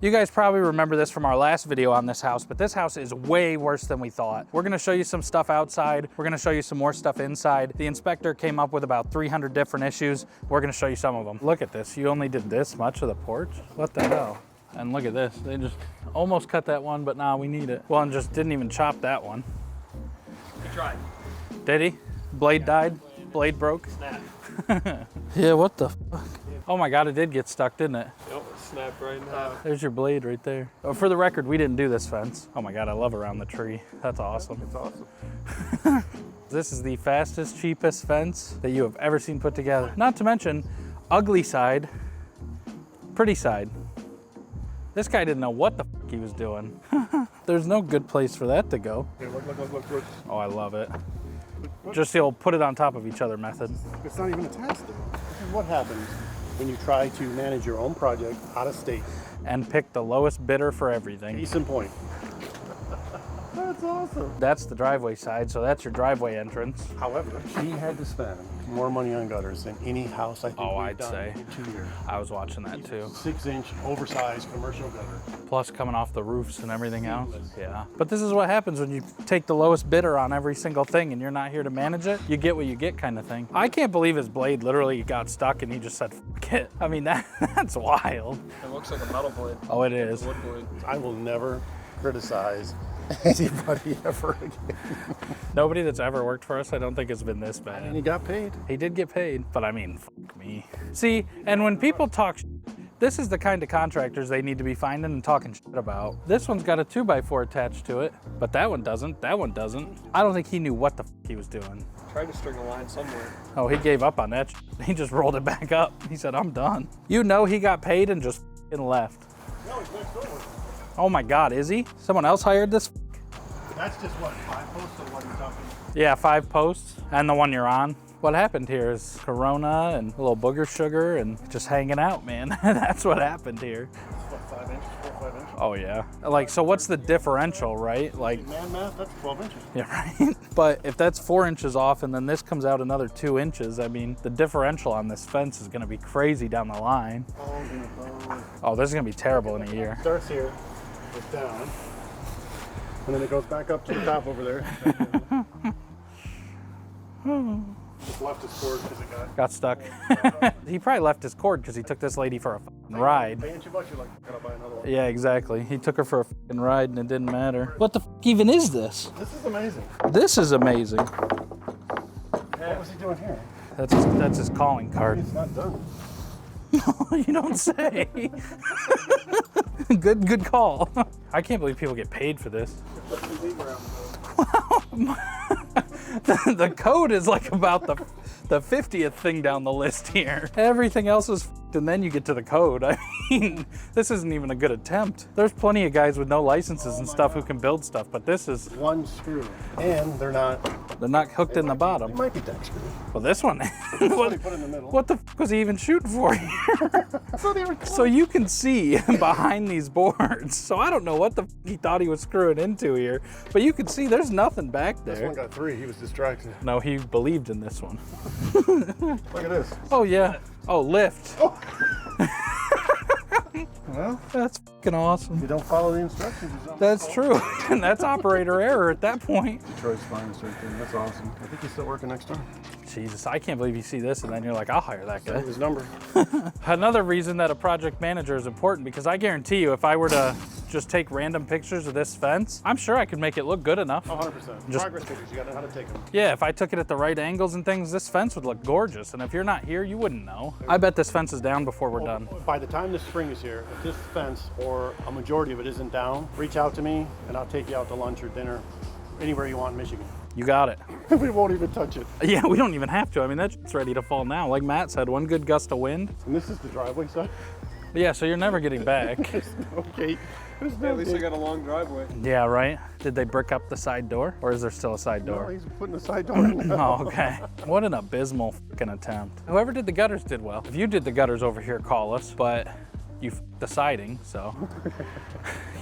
You guys probably remember this from our last video on this house, but this house is way worse than we thought. We're gonna show you some stuff outside. We're gonna show you some more stuff inside. The inspector came up with about 300 different issues. We're gonna show you some of them. Look at this, you only did this much of the porch? What the hell? And look at this, they just almost cut that one, but nah, we need it. Well, and just didn't even chop that one. He tried. Did he? Blade died? Blade broke? Snap. Yeah, what the fuck? Oh my God, it did get stuck, didn't it? Yep, snap right now. There's your blade right there. Oh, for the record, we didn't do this fence. Oh my God, I love around the tree. That's awesome. It's awesome. This is the fastest, cheapest fence that you have ever seen put together. Not to mention, ugly side, pretty side. This guy didn't know what the fuck he was doing. There's no good place for that to go. Here, look. Oh, I love it. Just the old put it on top of each other method. It's not even attached though. This is what happens when you try to manage your own project out of state. And pick the lowest bidder for everything. Case in point. That's awesome. That's the driveway side, so that's your driveway entrance. However, she had to spend more money on gutters than any house I think we've I'd done say. in 2 years. I was watching that too. 6-inch oversized commercial gutter. Plus coming off the roofs and everything else. Yeah. But this is what happens when you take the lowest bidder on every single thing and you're not here to manage it. You get what you get kind of thing. I can't believe his blade literally got stuck and he just said, fuck it. I mean, that's wild. It looks like a metal blade. Oh, it is. Wood blade. I will never criticize anybody ever again. Nobody that's ever worked for us, I don't think has been this bad. And he got paid. He did get paid, but I mean, fuck me. See, and when people talk this is the kind of contractors they need to be finding and talking shit about. This one's got a 2x4 attached to it, but that one doesn't. That one doesn't. I don't think he knew what the fuck he was doing. Tried to string a line somewhere. Oh, he gave up on that. He just rolled it back up. He said, I'm done. You know he got paid and just f***ing left. No, he's next door. Oh my God, is he? Someone else hired this? That's just what, 5 posts or what you're talking? Yeah, 5 posts and the one you're on. What happened here is Corona and a little booger sugar and just hanging out, man. That's what happened here. What, 5 inches, 4 or 5 inches? Oh yeah. Like, so what's the differential, right? Like, Man math, that's 12 inches. yeah, right? But if that's 4 inches off and then this comes out another 2 inches, I mean, the differential on this fence is gonna be crazy down the line. Oh, this is gonna be terrible in a year. It starts here, goes down, and then it goes back up to the top over there. Just left his cord because it Got stuck. He probably left his cord because he took this lady for a f***ing ride. paying $2, you're like, gotta buy another one. Yeah, exactly. He took her for a f***ing ride and it didn't matter. What the f*** even is this? This is amazing. This is amazing. What was he doing here? That's his calling card. It's not done. You don't say. Good call. I can't believe people get paid for this. The code is like about the 50th thing down the list here. Everything else is f***ed and then you get to the code. I mean, this isn't even a good attempt. There's plenty of guys with no licenses and stuff who can build stuff, but this is... One screw. And they're not hooked in the It bottom. might be deck screw. Well, this one... What what, he put in the middle. what the f*** was he even shooting for here? So they were So you can see behind these boards. So I don't know what the f he thought he was screwing into here, but you can see there's nothing back This there. one got 3. He was distracted. No, he believed in this one. Look at this. Oh yeah. Oh, lift. Oh. Well, That's fucking awesome. you don't follow the instructions. you don't That's follow- true. And that's operator error at that point. Detroit's finest right there. That's awesome. I think he's still working next door. Jesus, I can't believe you see this and then you're like, I'll hire that guy. His number. Another reason that a project manager is important, because I guarantee you if I were to just take random pictures of this fence, I'm sure I could make it look good enough. 100%. Just- Progress pictures. You gotta know how to take them. Yeah, if I took it at the right angles and things, this fence would look gorgeous. And if you're not here, you wouldn't know. I bet this fence is down before we're done. By the time the spring is here, if this fence or a majority of it isn't down, reach out to me and I'll take you out to lunch or dinner, anywhere you want in Michigan. You got it. We won't even touch it. Yeah, we don't even have to. I mean, that shit's ready to fall now. Like Matt said, one good gust of wind. And this is the driveway side. Yeah, so you're never getting back. There's no gate. There's At no least I gate. got a long driveway. Yeah, right? Did they brick up the side door? Or is there still a side No, door? he's putting the side door in now. Oh, okay. What an abysmal fucking attempt. Whoever did the gutters did well. If you did the gutters over here, call us, but you f***ed the siding, so,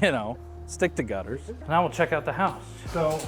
you know, stick to gutters. Now we'll check out the house. So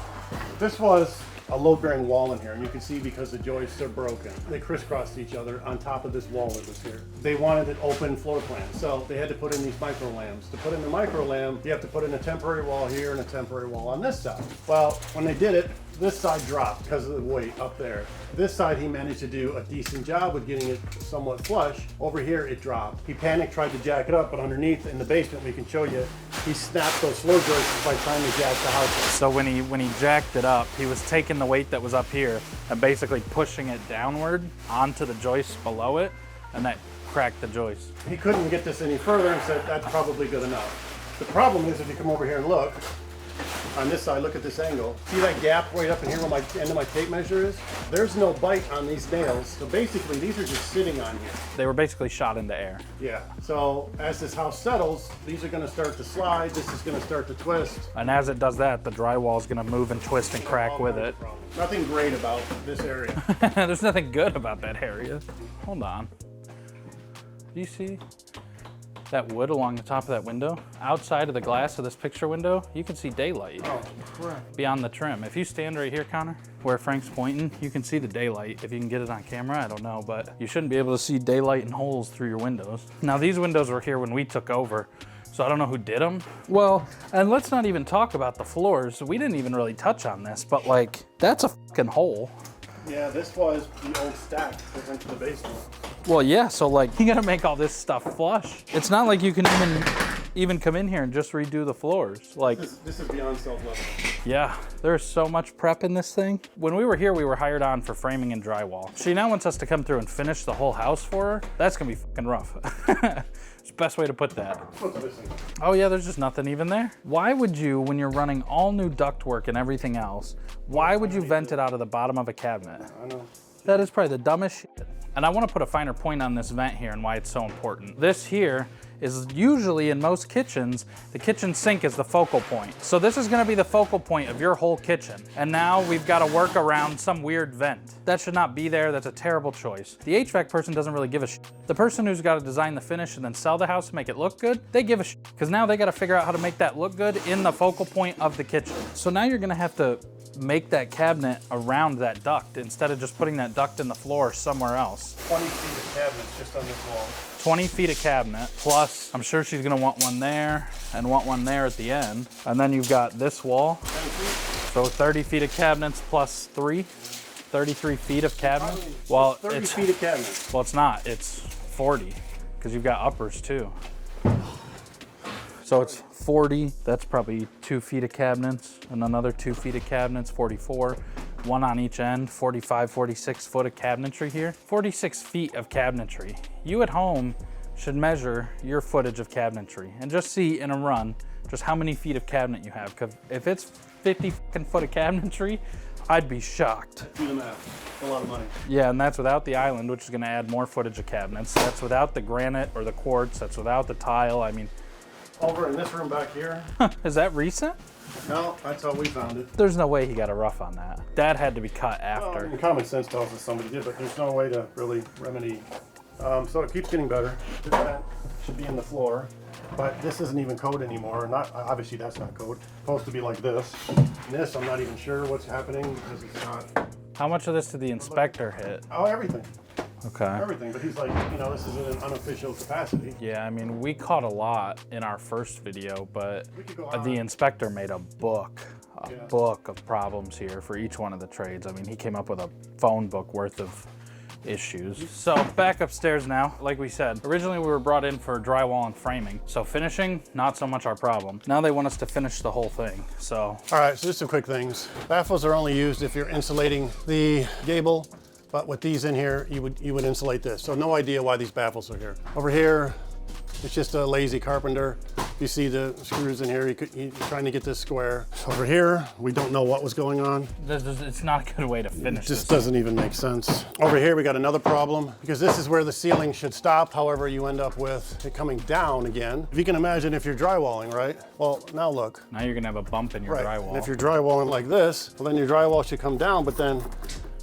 this was a load-bearing wall in here, and you can see because the joists are broken, they crisscrossed each other on top of this wall that was here. They wanted an open floor plan, so they had to put in these micro lambs. To put in the micro lamb, you have to put in a temporary wall here and a temporary wall on this side. Well, when they did it, this side dropped because of the weight up there. This side, he managed to do a decent job with getting it somewhat flush. Over here, it dropped. He panicked, tried to jack it up, but underneath in the basement, we can show you, he snapped those floor joists by trying to jack the house up. So when he jacked it up, he was taking the weight that was up here and basically pushing it downward onto the joists below it, and that cracked the joist. He couldn't get this any further and said, that's probably good enough. The problem is, if you come over here and look, on this side, look at this angle. See that gap right up in here where my end of my tape measure is? There's no bite on these nails. So basically, these are just sitting on here. They were basically shot into air. Yeah. So as this house settles, these are gonna start to slide. This is gonna start to twist. And as it does that, the drywall is gonna move and twist and crack with it. Nothing great about this area. There's nothing good about that area. Hold on. Do you see that wood along the top of that window? Outside of the glass of this picture window, you can see daylight. Oh, correct. Beyond the trim. If you stand right here, Connor, where Frank's pointing, you can see the daylight. If you can get it on camera, I don't know, but you shouldn't be able to see daylight and holes through your windows. Now, these windows were here when we took over, so I don't know who did them. Well, and let's not even talk about the floors. We didn't even really touch on this, but like, that's a fucking hole. Yeah, this was the old stack that went to the basement. Well, yeah, so like, you gotta make all this stuff flush. It's not like you can even come in here and just redo the floors. Like, This is beyond self-level. yeah, there's so much prep in this thing. When we were here, we were hired on for framing and drywall. She now wants us to come through and finish the whole house for her. That's gonna be fucking rough. It's the best way to put that. What's missing? Oh yeah, there's just nothing even there. Why would you, when you're running all new ductwork and everything else, why would you vent it out of the bottom of a cabinet? I know. That is probably the dumbest shit. And I want to put a finer point on this vent here and why it's so important. This here is usually in most kitchens, the kitchen sink is the focal point. So this is gonna be the focal point of your whole kitchen. And now we've got to work around some weird vent. That should not be there, that's a terrible choice. The HVAC person doesn't really give a shit. The person who's got to design the finish and then sell the house to make it look good, they give a shit. Because now they got to figure out how to make that look good in the focal point of the kitchen. So now you're gonna have to make that cabinet around that duct instead of just putting that duct in the floor somewhere else. 20 feet of cabinets just on this wall. 20 feet of cabinet, plus I'm sure she's gonna want one there and want one there at the end. And then you've got this wall. So 30 feet of cabinets plus 33 feet of cabinet. Well, 30 feet of cabinets. Well, it's not, it's 40, because you've got uppers too. So it's 40, that's probably 2 feet of cabinets, and another 2 feet of cabinets, 44. One on each end, 45, 46 foot of cabinetry here. 46 feet of cabinetry. You at home should measure your footage of cabinetry and just see in a run just how many feet of cabinet you have. Because if it's 50 fucking foot of cabinetry, I'd be shocked. Do the math. A lot of money. Yeah, and that's without the island, which is gonna add more footage of cabinets. That's without the granite or the quartz. That's without the tile. I mean, Over in this room back here. is that recent? No, that's how we found it. There's no way he got a rough on that. That had to be cut after. Well, common sense tells us somebody did, but there's no way to really remedy. So it keeps getting better. This vent should be in the floor, but this isn't even code anymore. Not obviously that's not code. It's supposed to be like this. And this, I'm not even sure what's happening because it's not. How much of this did the inspector hit? Oh, everything. Okay. Everything. But he's like, you know, this is in an unofficial capacity. Yeah, I mean, we caught a lot in our first video, but We could go on. the inspector made a book Yeah. of problems here for each one of the trades. I mean, he came up with a phone book worth of issues. So back upstairs now, like we said, originally we were brought in for drywall and framing. So finishing, not so much our problem. Now they want us to finish the whole thing, so. All right, so just some quick things. Baffles are only used if you're insulating the gable, but with these in here, you would insulate this. So no idea why these baffles are here. Over here, it's just a lazy carpenter. You see the screws in here, you're trying to get this square. Over here, we don't know what was going on. It's not a good way to finish It just this. doesn't even make sense. Over here, we got another problem because this is where the ceiling should stop. However, you end up with it coming down again. If you can imagine if you're drywalling, right? Well, now look. Now you're gonna have a bump in your Right. drywall. And if you're drywalling like this, well, then your drywall should come down, but then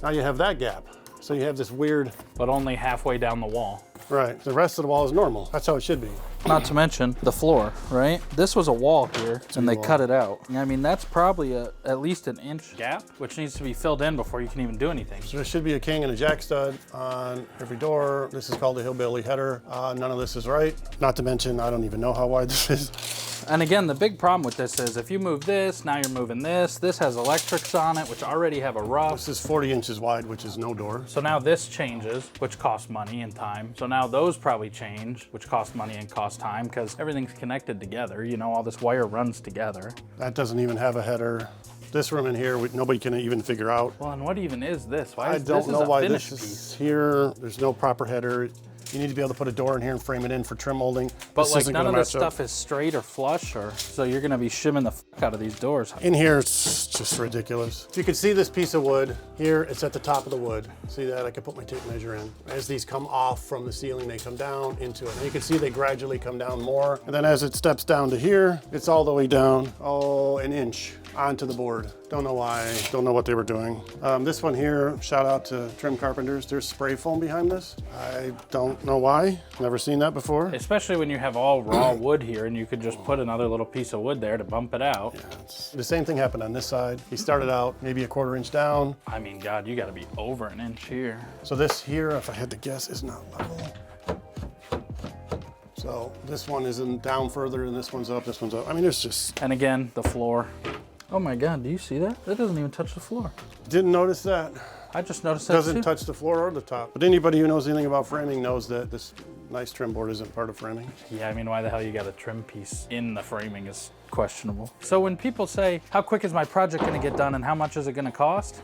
now you have that gap. So you have this weird, but only halfway down the wall. right. The rest of the wall is normal. That's how it should be. Not to mention the floor, right? This was a wall here and they cut it out. I mean, that's probably at least an inch gap, which needs to be filled in before you can even do anything. So there should be a king and a jack stud on every door. This is called a hillbilly header. None of this is right. Not to mention, I don't even know how wide this is. And again, the big problem with this is if you move this, now you're moving this. This has electrics on it, which already have a rough. This is 40 inches wide, which is no door. So now this changes, which costs money and time. So now those probably change, which costs money and costs time because everything's connected together. You know, all this wire runs together. That doesn't even have a header. This room in here, nobody can even figure out. Well, and what even is this? Why I is don't this know a why finished this piece? is here. There's no proper header. You need to be able to put a door in here and frame it in for trim molding. But This like isn't none gonna of this match up. stuff is straight or flush, or so you're gonna be shimming the fuck out of these doors. In here, it's just ridiculous. So you can see this piece of wood. Here, it's at the top of the wood. See that? I can put my tape measure in. As these come off from the ceiling, they come down into it. And you can see they gradually come down more. And then as it steps down to here, it's all the way down, an inch onto the board. Don't know why, don't know what they were doing. This one here, shout out to Trim Carpenters. There's spray foam behind this. I don't know why, never seen that before. Especially when you have all raw wood here and you could just put another little piece of wood there to bump it out. The same thing happened on this side. He started out maybe a 1/4 inch down. I mean, God, you gotta be over an inch here. So this here, if I had to guess, is not level. So this one isn't down further and this one's up, this one's up. I mean, there's just... And again, the floor. Oh my God, do you see that? That doesn't even touch the floor. Didn't notice that. I just noticed that Doesn't too. touch the floor or the top. But anybody who knows anything about framing knows that this nice trim board isn't part of framing. Yeah, I mean, why the hell you got a trim piece in the framing is questionable. So when people say, how quick is my project gonna get done and how much is it gonna cost?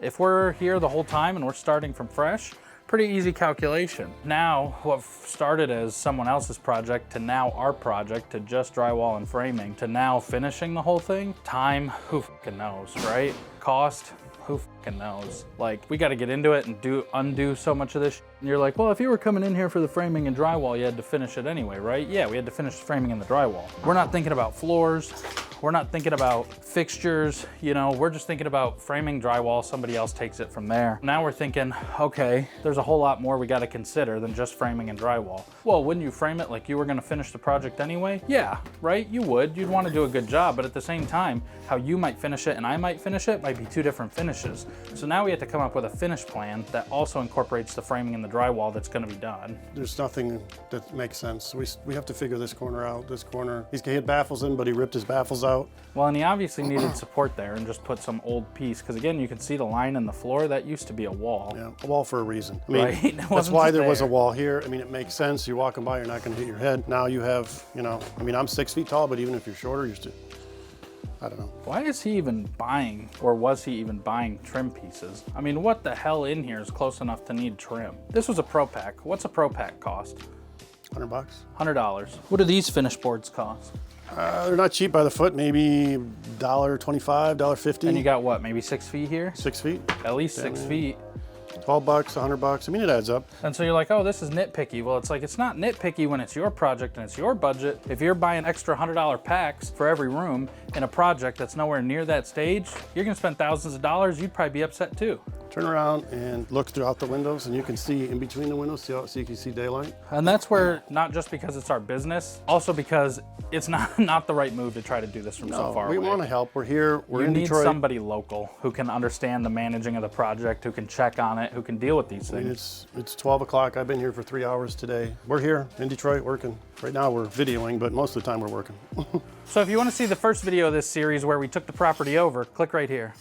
If we're here the whole time and we're starting from fresh, pretty easy calculation. Now, what started as someone else's project to now our project to just drywall and framing to now finishing the whole thing, time, who fucking knows, right? Cost, who fucking knows? Like, we got to get into it and undo so much of this shit. And you're like, well, if you were coming in here for the framing and drywall, you had to finish it anyway, right? Yeah, we had to finish the framing and the drywall. We're not thinking about floors. We're not thinking about fixtures, you know, we're just thinking about framing, drywall, somebody else takes it from there. Now we're thinking, okay, there's a whole lot more we got to consider than just framing and drywall. Well, wouldn't you frame it like you were going to finish the project anyway? Yeah, right? You would. You'd want to do a good job, but at the same time, how you might finish it and I might finish it might be two different finishes. So now we have to come up with a finish plan that also incorporates the framing and the drywall that's going to be done. There's nothing that makes sense. We have to figure this corner out, this corner. He had baffles in, but he ripped his baffles out. Well, and he obviously needed support there and just put some old piece, because again, you can see the line in the floor. That used to be a wall. Yeah, a wall for a reason. I mean, Right? that's why there was a wall here. I mean, it makes sense. You're walking by, you're not going to hit your head. Now you have, you know, I mean, I'm 6 feet tall, but even if you're shorter, you're still, I don't know. Why is he even buying, or was he even buying trim pieces? I mean, what the hell in here is close enough to need trim? This was a Pro Pack. What's a Pro Pack cost? $100. $100. What do these finish boards cost? They're not cheap by the foot, maybe $1.25, $1.50. And you got what, maybe 6 feet here? 6 feet, At least 6 feet. $12, $100. I mean, it adds up. And so you're like, oh, this is nitpicky. Well, it's like, it's not nitpicky when it's your project and it's your budget. If you're buying extra $100 packs for every room in a project that's nowhere near that stage, you're gonna spend thousands of dollars. You'd probably be upset too. Turn around and look throughout the windows, and you can see in between the windows, so you can see daylight. And that's where, not just because it's our business, also because it's not the right move to try to do this from so far we away. want to help. We're here. We're You in need Detroit. somebody local who can understand the managing of the project, who can check on it, who can deal with these I mean, things. it's 12 o'clock. I've been here for 3 hours today. We're here in Detroit working. Right now we're videoing, but most of the time we're working. So if you want to see the first video of this series where we took the property over, click right here.